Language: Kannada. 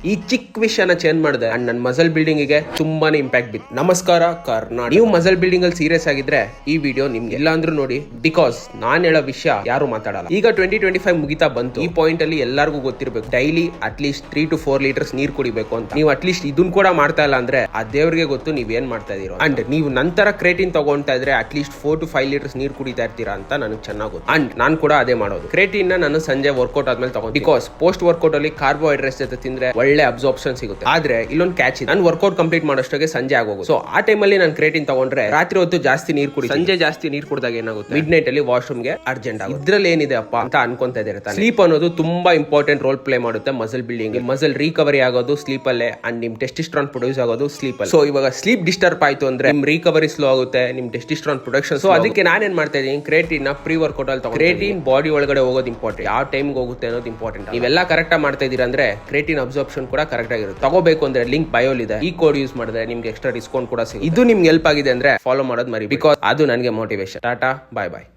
ಈ ಚಿಕ್ಕ ವಿಷಯನ ಚೇಂಜ್ ಮಾಡಿದೆ ಅಂಡ್ ನನ್ನ ಮಸಲ್ ಬಿಲ್ಡಿಂಗ್ ಗೆ ತುಂಬಾನೇ ಇಂಪ್ಯಾಕ್ಟ್ ಬಿತ್ತು. ನಮಸ್ಕಾರ ಕರ್ನಾಟಕ. ನೀವು ಮಸಲ್ ಬಿಲ್ಡಿಂಗ್ ಅಲ್ಲಿ ಸೀರಿಯಸ್ ಆಗಿದ್ರೆ ಈ ವಿಡಿಯೋ ನಿಮ್ಗೆ ಇಲ್ಲ ಅಂದ್ರೂ ನೋಡಿ, ಬಿಕಾಸ್ ನಾನ್ ಹೇಳೋ ವಿಷಯ ಯಾರು ಮಾತಾಡಲ್ಲ. ಈಗ 2025 ಮುಗಿತಾ ಬಂತು. ಈ ಪಾಯಿಂಟ್ ಅಲ್ಲಿ ಎಲ್ಲರಿಗೂ ಗೊತ್ತಿರಬೇಕು, ಡೈಲಿ ಅಟ್ಲೀಸ್ಟ್ 3 to 4 ಲೀಟರ್ಸ್ ನೀರ್ ಕುಡಿಬೇಕು ಅಂತ. ನೀವು ಅಟ್ಲೀಸ್ಟ್ ಇದನ್ ಕೂಡ ಮಾಡ್ತಾ ಇಲ್ಲ ಅಂದ್ರೆ ಆ ದೇವ್ರಿಗೆ ಗೊತ್ತು ನೀವ್ ಏನ್ ಮಾಡ್ತಾ ಇದೀರೋ. ಅಂಡ್ ನೀವು ನಂತರ ಕ್ರೇಟಿನ್ ತಗೊಂತಾ ಇದ್ರೆ ಅಟ್ಲೀಸ್ಟ್ 4 to 5 ಲೀಟರ್ಸ್ ನೀರ್ ಕುಡಿತಾ ಇರ್ತೀರಾ ಅಂತ ನನಗೆ ಚೆನ್ನಾಗಿ ಗೊತ್ತು. ಅಂಡ್ ನಾನು ಕೂಡ ಅದೇ ಮಾಡೋದು. ಕ್ರೇಟಿನ್ ನಾನು ಸಂಜೆ ವರ್ಕೌಟ್ ಆದ್ಮೇಲೆ ತಗೊಂಡು, ಬಿಕಾಸ್ ಪೋಸ್ಟ್ ವರ್ಕೌಟ್ ಅಲ್ಲಿ ಕಾರ್ಬೋಹೈಡ್ರೇಟ್ಸ್ ಜೊತೆ ತಿಂದ್ರೆ ಒಳ್ಳೆ ಅಬ್ಸಾರ್ಪ್ಷನ್ ಸಿಗುತ್ತೆ. ಆದ್ರೆ ಇಲ್ಲೊಂದು ಕ್ಯಾಚ್ ಇದೆ, ನಾನು ವರ್ಕೌಟ್ ಕಂಪ್ಲೀಟ್ ಮಾಡೋಷ್ಟೊಗೆ ಸಂಜೆ ಆಗೋದು. ಸೊ ಆ ಟೈಮ್ ಅಲ್ಲಿ ನಾನು ಕ್ರೇಟಿನ್ ತಗೊಂಡ್ರೆ ರಾತ್ರಿ ಹೊತ್ತು ಜಾಸ್ತಿ ನೀರ್ ಕುಡಿ, ಸಂಜೆ ಜಾಸ್ತಿ ನೀರ್ ಕುಡಿದಾಗ ಏನಾಗುತ್ತೆ, ಮಿಡ್ ನೈಟ್ ಅಲ್ಲಿ ವಾಶ್ರೂಮ್ ಗೆ ಅರ್ಜೆಂಟ್ ಆಗುತ್ತೆ. ಇದ್ರಲ್ಲಿ ಏನಿದೆ ಅಪ್ಪ ಅಂತ ಅನ್ಕೊಂತಾ ಇದ್ದಾರೆ. ಸ್ಲೀಪ್ ಅನ್ನೋದು ತುಂಬಾ ಇಂಪಾರ್ಟೆಂಟ್ ರೋಲ್ ಪ್ಲೇ ಮಾಡುತ್ತೆ ಮಸಲ್ ಬಿಲ್ಡಿಂಗ್. ಮಸಲ್ ರಿಕವರಿ ಆಗೋದು ಸ್ಲೀಪ್ ಅಲ್ಲೇ, ಅಂಡ್ ನಿಮ್ ಟೆಸ್ಟಿಸ್ಟ್ರಾನ್ ಪ್ರೊಡ್ಯೂಸ್ ಆಗೋದು ಸ್ಲೀಪ್ ಅಲ್ಲಿ. ಸೊ ಇವಾಗ ಸ್ಲೀಪ್ ಡಿಸ್ಟರ್ಬ್ ಆಯ್ತು ಅಂದ್ರೆ ನಿಮ್ ರಿಕವರಿ ಸ್ಲೋ ಆಗುತ್ತೆ, ನಿಮ್ ಟೆಸ್ಟಿಸ್ಟ್ರಾನ್ ಪ್ರೊಡಕ್ಷನ್. ಸೊ ಅದಕ್ಕೆ ನಾನೇನ್ ಮಾಡ್ತಾ ಇದೀನಿ, ಕ್ರೇಟಿನ್ ಪ್ರೀ ವರ್ಕೌಟ್ ಅಲ್ಲಿ ತಗೊಂಡು, ಕ್ರೇಟಿನ್ ಬಾಡಿ ಒಳಗಡೆ ಹೋಗೋದು ಇಂಪಾರ್ಟೆಂಟ್, ಯಾವ ಟೈಮ್ ಹೋಗುತ್ತೆ ಅನ್ನೋದು ಇಂಪಾರ್ಟೆಂಟ್. ನೀವೆಲ್ಲ ಕರೆಕ್ಟ್ ಆಗಿ ಮಾಡ್ತಾ ಇದೀರ ಅಂದ್ರೆ ಕ್ರೇಟಿನ್ ಅಬ್ಸಾರ್ಪ್ಷನ್ ಕೂಡ ಕರೆಕ್ಟ್ ಆಗಿರುತ್ತೆ. ತಗೋಬೇಕು ಅಂದ್ರೆ ಲಿಂಕ್ ಬಯೋಲ್ ಇದೆ, ಈ ಕೋಡ್ ಯೂಸ್ ಮಾಡಿದ್ರೆ ನಿಮ್ಗೆ ಎಕ್ಸ್ಟ್ರಾ ಡಿಸ್ಕೌಂಟ್ ಕೂಡ ಸಿಗುತ್ತೆ. ಇದು ನಿಮ್ಗೆ ಹೆಲ್ಪ್ ಆಗಿದೆ ಅಂದ್ರೆ ಫಾಲೋ ಮಾಡೋದು ಮರಿ, ಬಿಕಾಸ್ ಅದು ನನಗೆ ಮೋಟಿವೇಶನ್. ಟಾಟಾ, ಬಾಯ್ ಬಾಯ್.